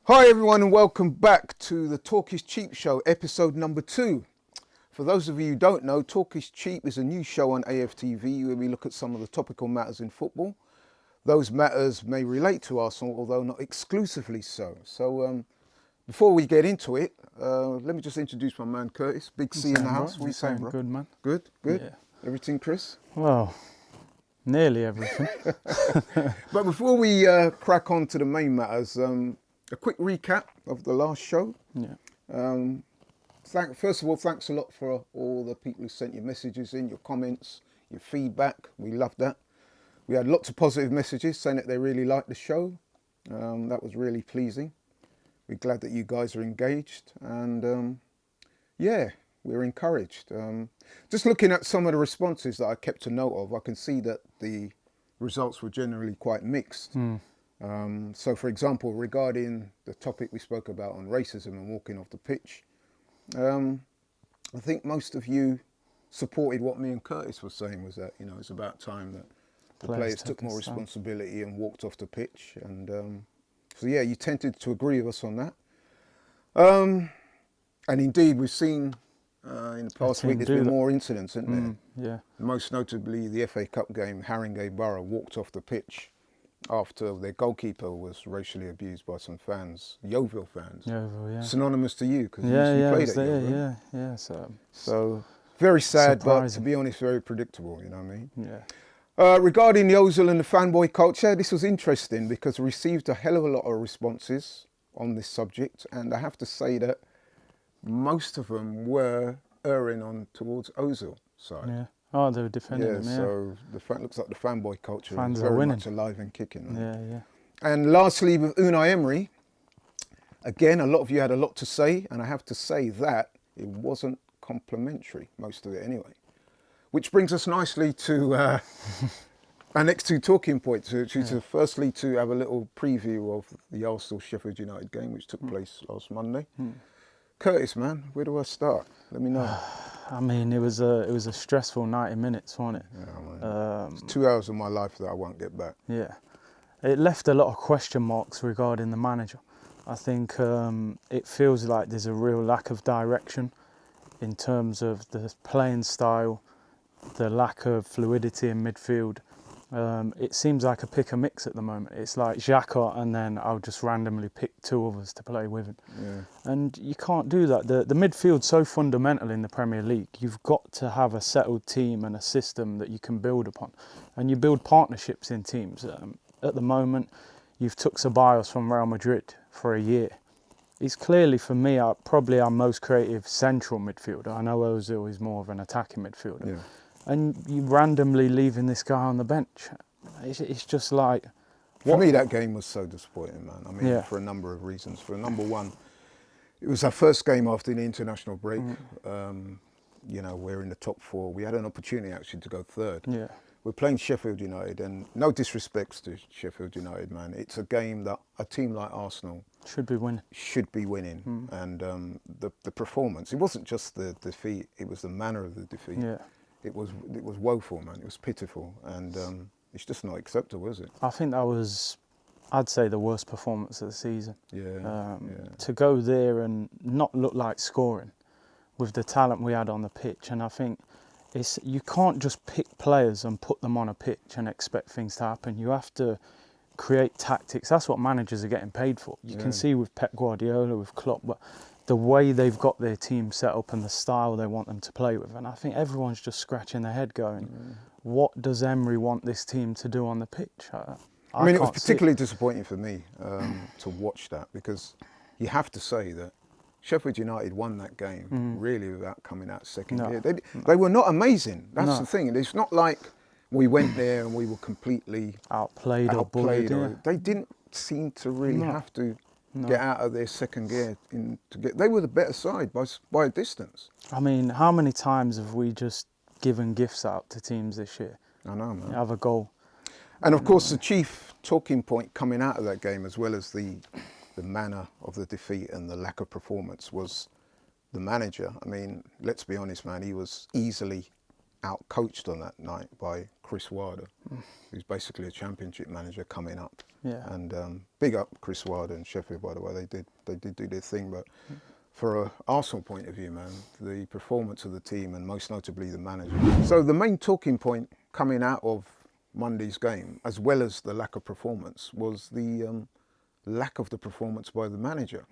Hi everyone and welcome back to the Talk is Cheap show, episode number 2. For those of you who don't know, Talk is Cheap is a new show on AFTV where we look at some of the topical matters in football. Those matters may relate to Arsenal, although not exclusively so. So before we get into it, let me just introduce my man Curtis. Big C in the house. What are you saying, bro? Good, man. Good? Yeah. Everything, Chris? Well, nearly everything. But before we crack on to the main matters, a quick recap of the last show. Yeah. First of all, thanks a lot for all the people who sent your messages in, your comments, your feedback. We loved that. We had lots of positive messages saying that they really liked the show. That was really pleasing. We're glad that you guys are engaged and yeah, we're encouraged. Just looking at some of the responses that I kept a note of, I can see that the results were generally quite mixed. So, for example, regarding the topic we spoke about on racism and walking off the pitch, I think most of you supported what me and Curtis were saying, was that, you know, it's about time that the players took more responsibility and walked off the pitch. And so, yeah, you tended to agree with us on that. And indeed, we've seen in the past week there's been more incidents, isn't there? Yeah. Most notably, the FA Cup game, Haringey Borough walked off the pitch after their goalkeeper was racially abused by some fans, Yeovil fans. Yeovil, yeah. Synonymous to you, because you played at Yeovil. Yeah. So very sad, surprising. But to be honest, very predictable, you know what I mean? Yeah. Regarding the Ozil and the fanboy culture, this was interesting because we received a hell of a lot of responses on this subject, and I have to say that most of them were erring on towards Ozil side. Yeah. Oh, they were defending him, so looks like the fanboy culture Fans is are very winning. much alive and kicking. Right? Yeah. And lastly, with Unai Emery, again, a lot of you had a lot to say, and I have to say that it wasn't complimentary, most of it anyway. Which brings us nicely to our next two talking points, which is firstly to have a little preview of the Arsenal-Sheffield United game, which took place last Monday. Curtis, man, where do I start? Let me know. I mean, it was a stressful 90 minutes, wasn't it? Yeah, man. It's 2 hours of my life that I won't get back. Yeah. It left a lot of question marks regarding the manager. I think it feels like there's a real lack of direction in terms of the playing style, the lack of fluidity in midfield. It seems like a pick and mix at the moment. It's like Xhaka and then I'll just randomly pick two of us to play with him. Yeah. And you can't do that. The midfield's so fundamental in the Premier League. You've got to have a settled team and a system that you can build upon. And you build partnerships in teams. At the moment, you've took Ceballos from Real Madrid for a year. He's clearly, for me, probably our most creative central midfielder. I know Ozil is more of an attacking midfielder. Yeah. And you randomly leaving this guy on the bench. It's just like... For me, that game was so disappointing, man. I mean, for a number of reasons. For number one, it was our first game after the international break. You know, we're in the top 4. We had an opportunity, actually, to go third. Yeah. We're playing Sheffield United, and no disrespects to Sheffield United, man. It's a game that a team like Arsenal should be winning. And the performance, it wasn't just the defeat, it was the manner of the defeat. Yeah. It was woeful, man. It was pitiful, and it's just not acceptable, is it? I think that was, I'd say, the worst performance of the season. Yeah. To go there and not look like scoring with the talent we had on the pitch, and I think you can't just pick players and put them on a pitch and expect things to happen. You have to create tactics. That's what managers are getting paid for. You can see with Pep Guardiola, with Klopp, but the way they've got their team set up and the style they want them to play with. And I think everyone's just scratching their head going, what does Emery want this team to do on the pitch? I mean, it was particularly disappointing for me to watch that, because you have to say that Sheffield United won that game really without coming out second gear. They were not amazing. That's the thing. It's not like we went there and we were completely outplayed. They didn't seem to really have to get out of their second gear. They were the better side by a distance. I mean, how many times have we just given gifts out to teams this year? I know, man. You have a goal. And of course, the chief talking point coming out of that game, as well as the manner of the defeat and the lack of performance, was the manager. I mean, let's be honest, man, he was easily out-coached on that night by Chris Wilder, who's basically a championship manager coming up. Yeah. And big up Chris Wilder and Sheffield, by the way. They did do their thing, but for an Arsenal point of view, man, the performance of the team and most notably the manager. So the main talking point coming out of Monday's game, as well as the lack of performance, was the lack of the performance by the manager,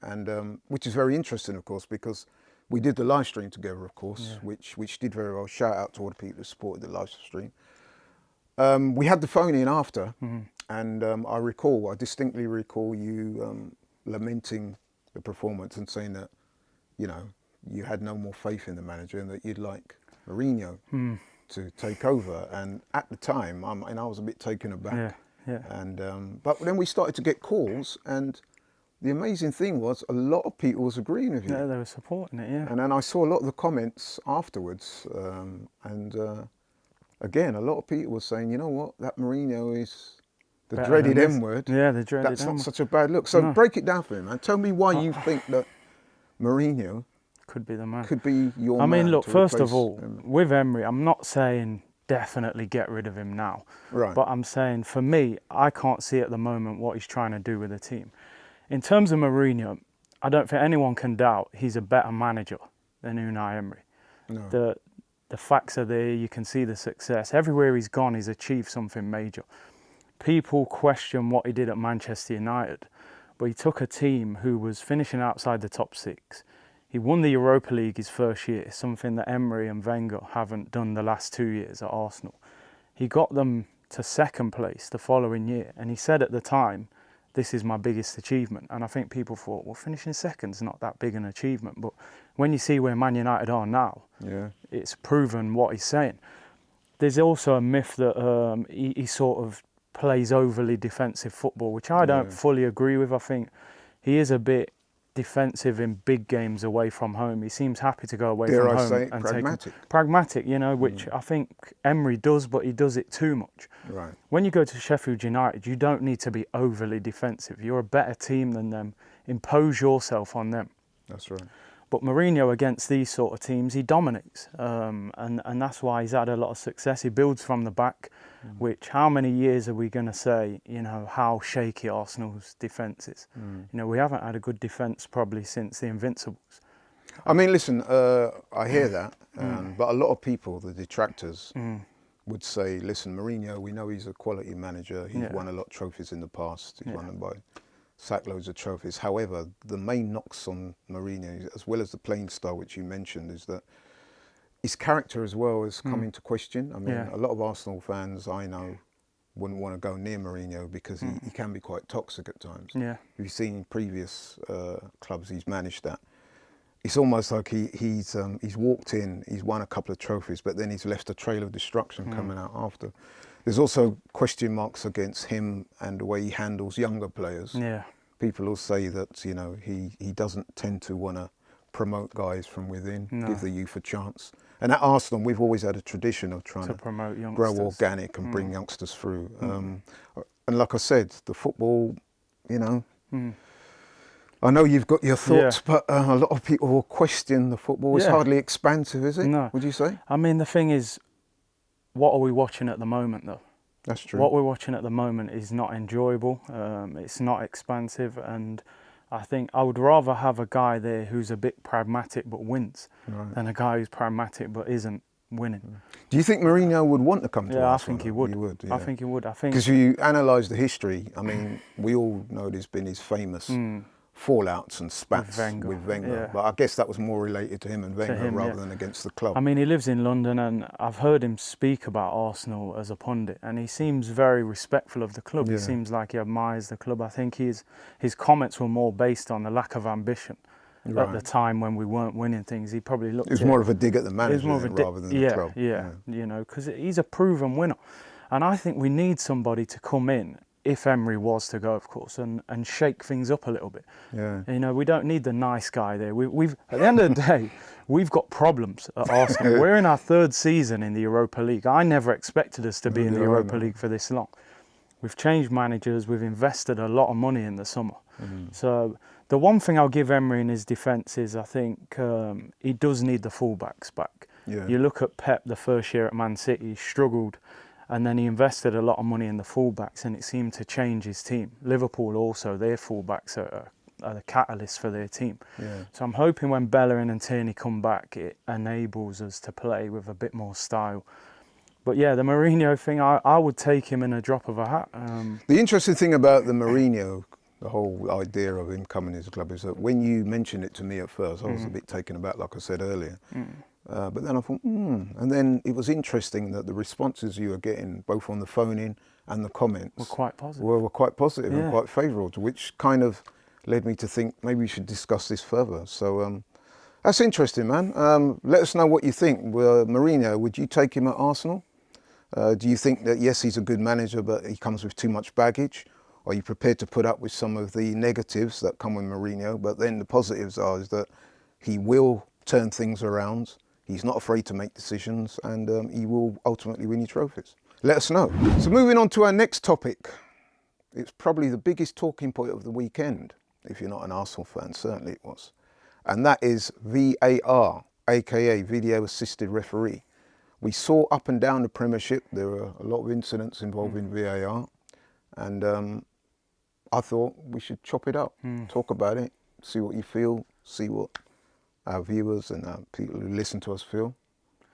and which is very interesting, of course, because we did the live stream together, of course, which did very well. Shout out to all the people who supported the live stream. We had the phone in after, and I distinctly recall you lamenting the performance and saying that, you know, you had no more faith in the manager and that you'd like Mourinho to take over. And at the time, I was a bit taken aback. And but then we started to get calls, and the amazing thing was a lot of people was agreeing with you. Yeah, they were supporting it, yeah. And then I saw a lot of the comments afterwards, again, a lot of people were saying, you know what, that Mourinho is the Better dreaded than this. M word. Yeah, the dreaded That's M not word. such a bad look. So break it down for me, man. Tell me why you think that Mourinho Could be the man. could be your I man mean, look, to first of replace all, Emery. with Emery, I'm not saying definitely get rid of him now. Right. But I'm saying, for me, I can't see at the moment what he's trying to do with the team. In terms of Mourinho, I don't think anyone can doubt he's a better manager than Unai Emery. No. The facts are there, you can see the success. Everywhere he's gone, he's achieved something major. People question what he did at Manchester United, but he took a team who was finishing outside the top 6. He won the Europa League his first year, something that Emery and Wenger haven't done the last 2 years at Arsenal. He got them to second place the following year, and he said at the time, this is my biggest achievement. And I think people thought, well, finishing second's not that big an achievement. But when you see where Man United are now, it's proven what he's saying. There's also a myth that he sort of plays overly defensive football, which I don't fully agree with. I think he is a bit defensive in big games away from home. He seems happy to go away Dare from I home say and pragmatic. Pragmatic, you know, which I think Emery does, but he does it too much. Right. When you go to Sheffield United, you don't need to be overly defensive. You're a better team than them. Impose yourself on them. That's right. But Mourinho, against these sort of teams, he dominates, and that's why he's had a lot of success. He builds from the back, which, how many years are we going to say, you know, how shaky Arsenal's defence is? You know, we haven't had a good defence probably since the Invincibles. I mean, listen, I hear that, but a lot of people, the detractors, would say, listen, Mourinho, we know he's a quality manager. He's won a lot of trophies in the past. He's won them by sack loads of trophies. However, the main knocks on Mourinho, as well as the playing style, which you mentioned, is that his character as well has come into question. I mean, a lot of Arsenal fans I know wouldn't want to go near Mourinho because he can be quite toxic at times. Yeah. We've seen in previous clubs he's managed that. It's almost like he's walked in, he's won a couple of trophies, but then he's left a trail of destruction coming out after. There's also question marks against him and the way he handles younger players. Yeah. People will say that, you know, he doesn't tend to want to promote guys from within, give the youth a chance. And at Arsenal, we've always had a tradition of trying to promote youngsters, grow organic and bring youngsters through. And like I said, the football, you know, I know you've got your thoughts, but a lot of people will question the football. It's hardly expansive, is it? No. Would you say? I mean, the thing is, what are we watching at the moment, though? That's true. What we're watching at the moment is not enjoyable. It's not expansive, and I think I would rather have a guy there who's a bit pragmatic but wins than a guy who's pragmatic but isn't winning. Do you think Mourinho would want to come to Arsenal? I think he would. He would, I think he would. I think because you analyse the history. I mean, we all know there's been his famous fallouts and spats with Wenger. But I guess that was more related to him and Wenger rather than against the club. I mean, he lives in London, and I've heard him speak about Arsenal as a pundit, and he seems very respectful of the club. He seems like he admires the club. I think his comments were more based on the lack of ambition at the time when we weren't winning things. He probably looked. It was more of a dig at the manager rather than the club. Yeah, you know, because he's a proven winner, and I think we need somebody to come in, if Emery was to go, of course, and shake things up a little bit. Yeah. You know, we don't need the nice guy there. We've at the end of the day, we've got problems at Arsenal. We're in our 3rd season in the Europa League. I never expected us to be in the Europa League for this long. We've changed managers. We've invested a lot of money in the summer. So the one thing I'll give Emery in his defence is I think he does need the fullbacks back. Yeah. You look at Pep the first year at Man City, he struggled. And then he invested a lot of money in the fullbacks, and it seemed to change his team. Liverpool also, their fullbacks are the catalyst for their team. Yeah. So I'm hoping when Bellerin and Tierney come back, it enables us to play with a bit more style. But yeah, the Mourinho thing, I would take him in a drop of a hat. The interesting thing about the Mourinho, the whole idea of him coming to his club, is that when you mentioned it to me at first, I was a bit taken aback, like I said earlier. But then I thought, and then it was interesting that the responses you were getting, both on the phone-in and the comments, Were quite positive. were quite positive and Yeah. quite favourable, which kind of led me to think maybe we should discuss this further. So that's interesting, man. Let us know what you think. Mourinho, would you take him at Arsenal? Do you think that, yes, he's a good manager, but he comes with too much baggage? Are you prepared to put up with some of the negatives that come with Mourinho? But then the positives is that he will turn things around. He's not afraid to make decisions, and he will ultimately win you trophies. Let us know. So moving on to our next topic. It's probably the biggest talking point of the weekend. If you're not an Arsenal fan, certainly it was. And that is VAR, aka Video Assisted Referee. We saw up and down the Premiership, there were a lot of incidents involving VAR. And I thought we should chop it up, talk about it, see what you feel, see what our viewers and our people who listen to us feel.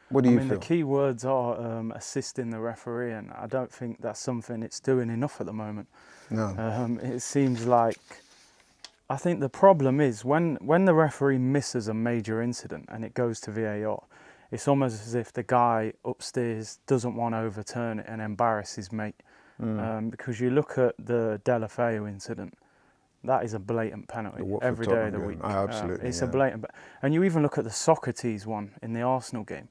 What do you feel? The key words are assisting the referee, and I don't think that's something it's doing enough at the moment. No. It seems like, I think the problem is when the referee misses a major incident and it goes to VAR, it's almost as if the guy upstairs doesn't want to overturn it and embarrass his mate. Because you look at the Delafeu incident, that is a blatant penalty every day of the week. Absolutely, it's a blatant. And you even look at the Socrates one in the Arsenal game.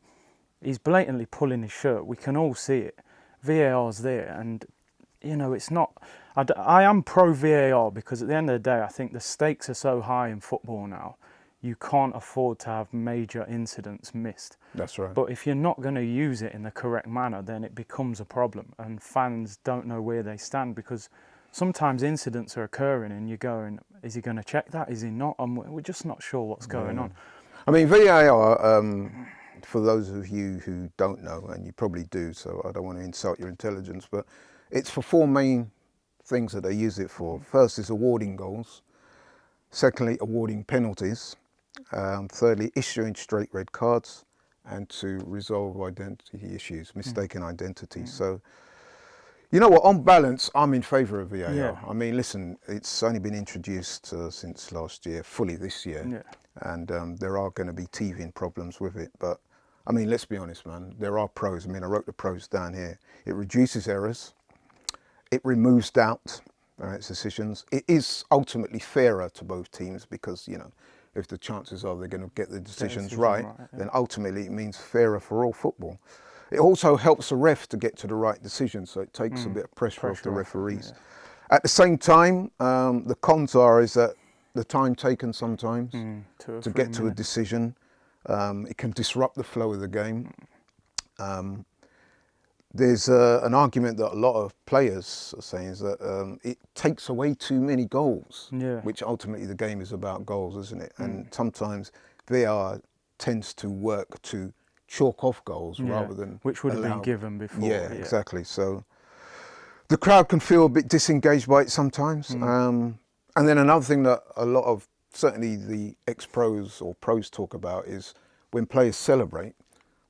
He's blatantly pulling his shirt. We can all see it. VAR's there, and it's not. I am pro VAR because at the end of the day, I think the stakes are so high in football now. You can't afford to have major incidents missed. That's right. But if you're not going to use it in the correct manner, then it becomes a problem, and fans don't know where they stand because sometimes incidents are occurring and you're going, is he going to check that? Is he not? And we're just not sure what's going on. I mean, VAR, for those of you who don't know, and you probably do, so I don't want to insult your intelligence, but it's for four main things that they use it for. First is awarding goals. Secondly, awarding penalties. Thirdly, issuing straight red cards, and to resolve identity issues, mistaken identity. So, you know what, on balance, I'm in favour of VAR. Yeah. I mean, listen, it's only been introduced since last year, fully this year, and there are going to be teething problems with it. But, I mean, let's be honest, man, there are pros. I mean, I wrote the pros down here. It reduces errors. It removes doubt about its decisions. It is ultimately fairer to both teams because, if the chances are they're going to get the decisions right, then ultimately it means fairer for all football. It also helps the ref to get to the right decision, so it takes a bit of pressure off the referees. At the same time, the cons is that the time taken sometimes to get to a decision, it can disrupt the flow of the game. There's an argument that a lot of players are saying is that it takes away too many goals, which ultimately the game is about goals, isn't it? And sometimes VAR tends to work to chalk off goals rather than which would have been given before. Yeah, exactly. So the crowd can feel a bit disengaged by it sometimes. And then another thing that a lot of, certainly the ex-pros or pros talk about is when players celebrate,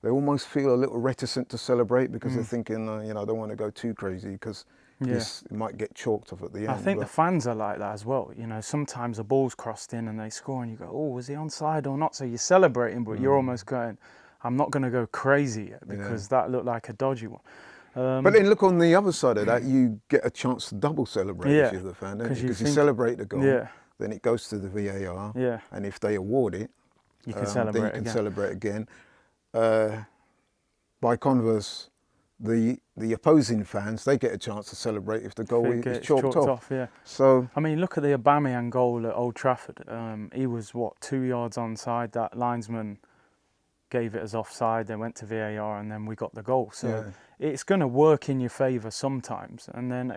they almost feel a little reticent to celebrate because they're thinking, I don't want to go too crazy because it might get chalked off at the end. I think the fans are like that as well. Sometimes a ball's crossed in and they score and you go, oh, was he onside or not? So you're celebrating, but you're almost going, I'm not going to go crazy yet because that looked like a dodgy one. But then look on the other side of that, you get a chance to double celebrate if you're the fan, don't you? Because you celebrate the goal, then it goes to the VAR, and if they award it, you can celebrate then you can celebrate again. By converse, the opposing fans, they get a chance to celebrate if the goal is chalked off. So I mean, look at the Aubameyang goal at Old Trafford. He was 2 yards onside. That linesman gave it as offside. They went to VAR, and then we got the goal. So it's going to work in your favour sometimes, and then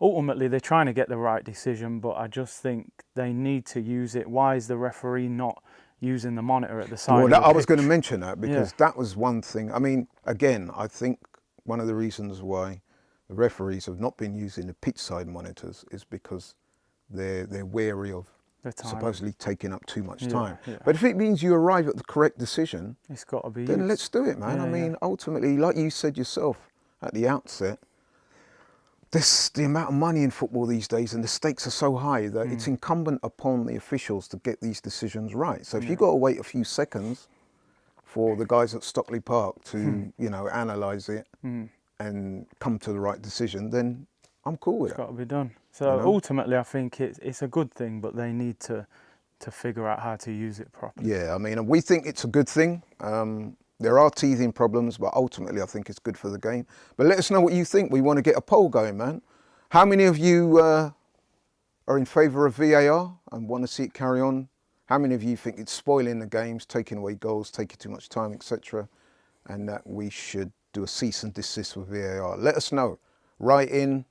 ultimately they're trying to get the right decision. But I just think they need to use it. Why is the referee not using the monitor at the side? Well, I was going to mention that because that was one thing. I mean, again, I think one of the reasons why the referees have not been using the pitch side monitors is because they're wary of The time. supposedly taking up too much Yeah, time. yeah. But if it means you arrive at the correct decision, It's got to be then used. let's do it, man. Yeah, I mean, ultimately, like you said yourself at the outset, the amount of money in football these days and the stakes are so high that it's incumbent upon the officials to get these decisions right. So if you've got to wait a few seconds for the guys at Stockley Park to, analyse it and come to the right decision, then I'm cool with It's it. got to be done. So ultimately, I think it's a good thing, but they need to figure out how to use it properly. Yeah, I mean, we think it's a good thing. There are teething problems, but ultimately I think it's good for the game. But let us know what you think. We want to get a poll going, man. How many of you are in favour of VAR and want to see it carry on? How many of you think it's spoiling the games, taking away goals, taking too much time, etc., and that we should do a cease and desist with VAR? Let us know. Write in,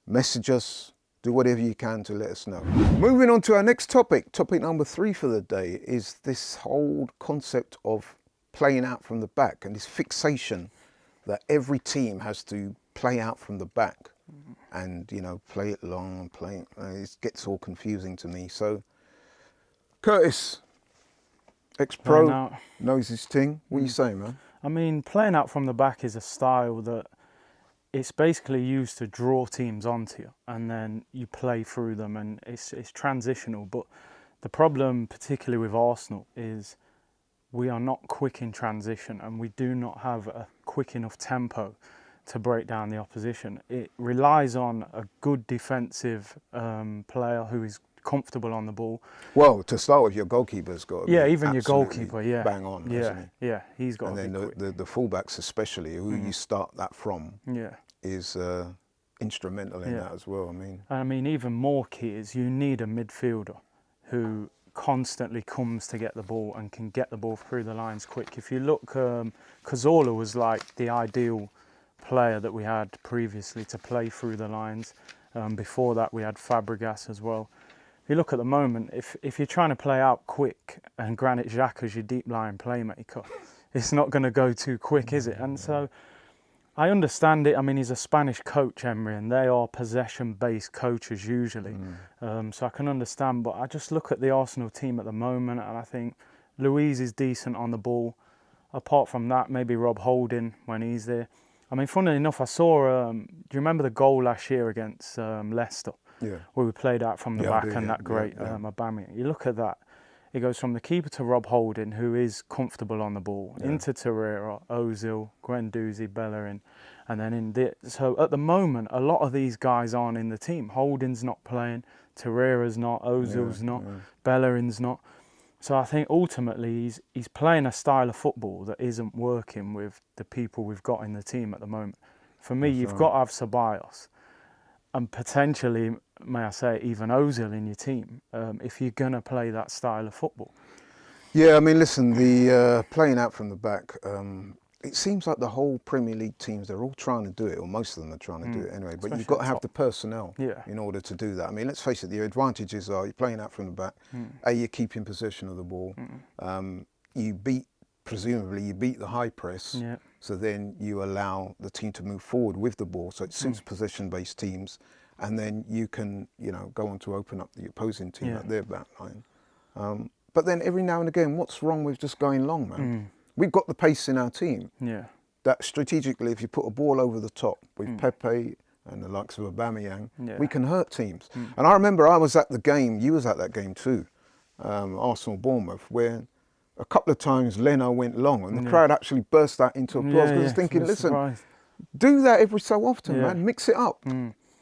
message us, do whatever you can to let us know. Moving on to our next topic. Topic number 3 for the day is this whole concept of playing out from the back and this fixation that every team has to play out from the back and, play it long and play it. It gets all confusing to me. So, Curtis, ex-pro, knows his thing. What are you saying, man? I mean, playing out from the back is a style that it's basically used to draw teams onto you, and then you play through them, and it's transitional. But the problem, particularly with Arsenal, is we are not quick in transition, and we do not have a quick enough tempo to break down the opposition. It relies on a good defensive player who is comfortable on the ball. Well, to start with, your goalkeeper's got to be even your goalkeeper, bang on, hasn't he? Yeah, he's got to be quick. And then the fullbacks especially, who you start that from, is instrumental in that as well. I mean, even more key is you need a midfielder who constantly comes to get the ball and can get the ball through the lines quick. If you look, Cazorla was like the ideal player that we had previously to play through the lines. Before that, we had Fabregas as well. If you look at the moment, if you're trying to play out quick and Granit Xhaka's your deep line playmaker, it's not going to go too quick, is it? And so I understand it. I mean, he's a Spanish coach, Emery, and they are possession-based coaches usually. So I can understand, but I just look at the Arsenal team at the moment and I think Luiz is decent on the ball. Apart from that, maybe Rob Holding when he's there. I mean, funnily enough, I saw, do you remember the goal last year against Leicester? Yeah. Where we played out from the back and that great Aubameyang. You look at that, it goes from the keeper to Rob Holding, who is comfortable on the ball, into Torreira, Ozil, Guendouzi, Bellerin, and then in the... So at the moment, a lot of these guys aren't in the team. Holding's not playing, Torreira's not, Ozil's not, Bellerin's not. So I think ultimately he's playing a style of football that isn't working with the people we've got in the team at the moment. For me, you've got to have Ceballos and potentially, may I say, even Ozil in your team if you're going to play that style of football. Yeah, I mean, listen, the playing out from the back, it seems like the whole Premier League teams, they're all trying to do it, or most of them are trying to do it anyway, but you've got to have the personnel in order to do that. I mean, let's face it, the advantages are you're playing out from the back, you're keeping possession of the ball, presumably you beat the high press, so then you allow the team to move forward with the ball, so it suits possession-based teams, and then you can, go on to open up the opposing team at their back line. But then every now and again, what's wrong with just going long, man? We've got the pace in our team. That strategically, if you put a ball over the top with Pepe and the likes of Aubameyang, we can hurt teams. And I remember I was at the game, you was at that game too, Arsenal-Bournemouth, where a couple of times Leno went long and the crowd actually burst out into applause because I was thinking, listen, do that every so often, man, mix it up.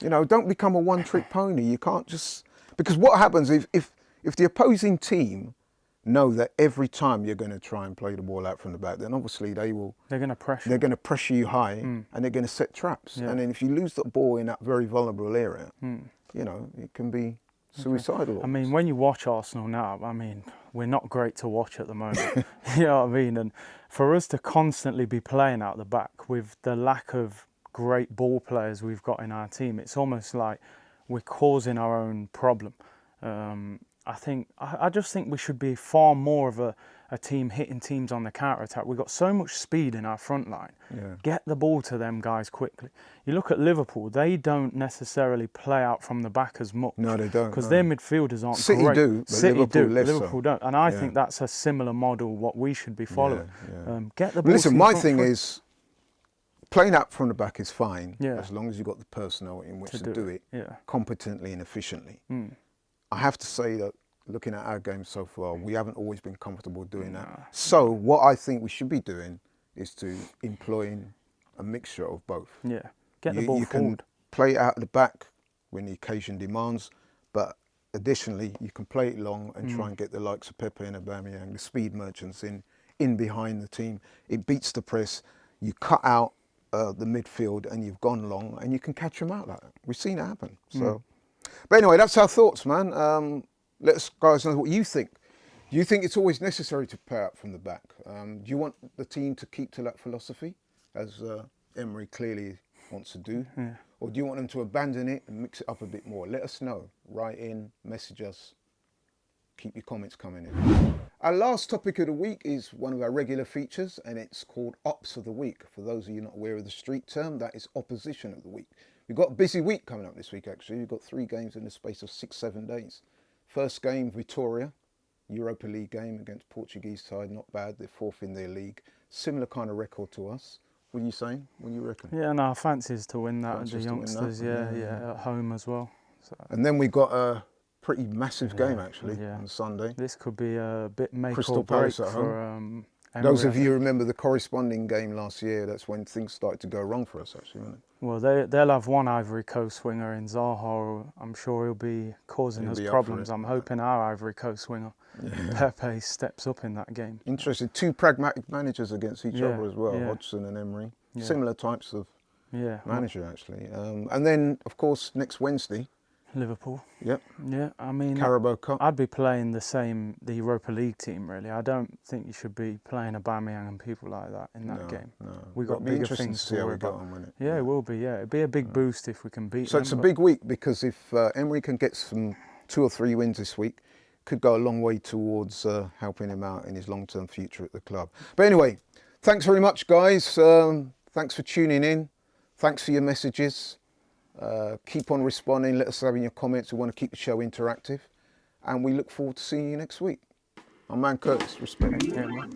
Don't become a one-trick pony. You can't just... Because what happens if the opposing team know that every time you're going to try and play the ball out from the back, then obviously they're going to pressure. They're going to pressure you high and they're going to set traps. And then if you lose the ball in that very vulnerable area, it can be suicidal. I mean, when you watch Arsenal now, I mean, we're not great to watch at the moment. You know what I mean? And for us to constantly be playing out the back with the lack of great ball players we've got in our team, it's almost like we're causing our own problem. I just think we should be far more of a a team hitting teams on the counter attack. We've got so much speed in our front line. Yeah. Get the ball to them guys quickly. You look at Liverpool; they don't necessarily play out from the back as much. No, they don't. Because No. their midfielders aren't City great. do, but City Liverpool do. less so. Liverpool don't. And I Yeah. think that's a similar model what we should be following. Yeah. Get the ball. Listen, to my your thing front is, playing up from the back is fine, Yeah. as long as you've got the personnel in which to do it Yeah. competently and efficiently. Mm. I have to say that looking at our game so far, we haven't always been comfortable doing that. So what I think we should be doing is to employing a mixture of both. Yeah. Get the ball you forward. can play it out the back when the occasion demands, but additionally you can play it long and try and get the likes of Pepe and Aubameyang, the speed merchants, in behind the team. It beats the press. You cut out the midfield and you've gone long, and you can catch them out like that. We've seen it happen. So, but anyway, that's our thoughts, man. Let us guys know what you think. Do you think it's always necessary to play up from the back? Do you want the team to keep to that philosophy, as Emery clearly wants to do? Yeah. Or do you want them to abandon it and mix it up a bit more? Let us know. Write in, message us. Keep your comments coming in. Our last topic of the week is one of our regular features, and it's called Ops of the Week. For those of you not aware of the street term, that is Opposition of the Week. We've got a busy week coming up this week, actually. We've got 3 games in the space of 6-7 days. First game, Vitória, Europa League game against Portuguese side. Not bad. They're 4th in their league. Similar kind of record to us. What are you saying? What do you reckon? Yeah, no, fancies to win that. Fancies The to win that, youngsters, yeah, at home as well. So, And then we got a pretty massive game, actually, yeah. on Sunday. this could be a bit make Crystal or break Palace at for Those Emery, of I you think. who remember the corresponding game last year, that's when things started to go wrong for us, actually, wasn't it? Well, they'll have one Ivory Coast winger in Zaha. Who I'm sure he'll be causing He'll us be up for problems. it, I'm hoping our Ivory Coast winger, Pepe, steps up in that game. Interesting. 2 pragmatic managers against each Yeah, other as well, yeah. Hodgson and Emery. Yeah. Similar types of Yeah, manager, actually. And then, of course, next Wednesday, Liverpool. yep, Yeah, I mean, Carabao Cup. I'd be playing the Europa League team, really. I don't think you should be playing Aubameyang and people like that in that game. No. We got It'll be bigger interesting things to see to how worry we go about. on with it. Yeah, it will be. Yeah, it'd be a big boost if we can beat So them. it's a but- big week, because if Emery can get some 2 or 3 wins this week, could go a long way towards helping him out in his long-term future at the club. But anyway, thanks very much, guys. Thanks for tuning in. Thanks for your messages. Keep on responding. Let us know in your comments. We want to keep the show interactive. And we look forward to seeing you next week. I'm Man Curtis. Respect. Yeah, man.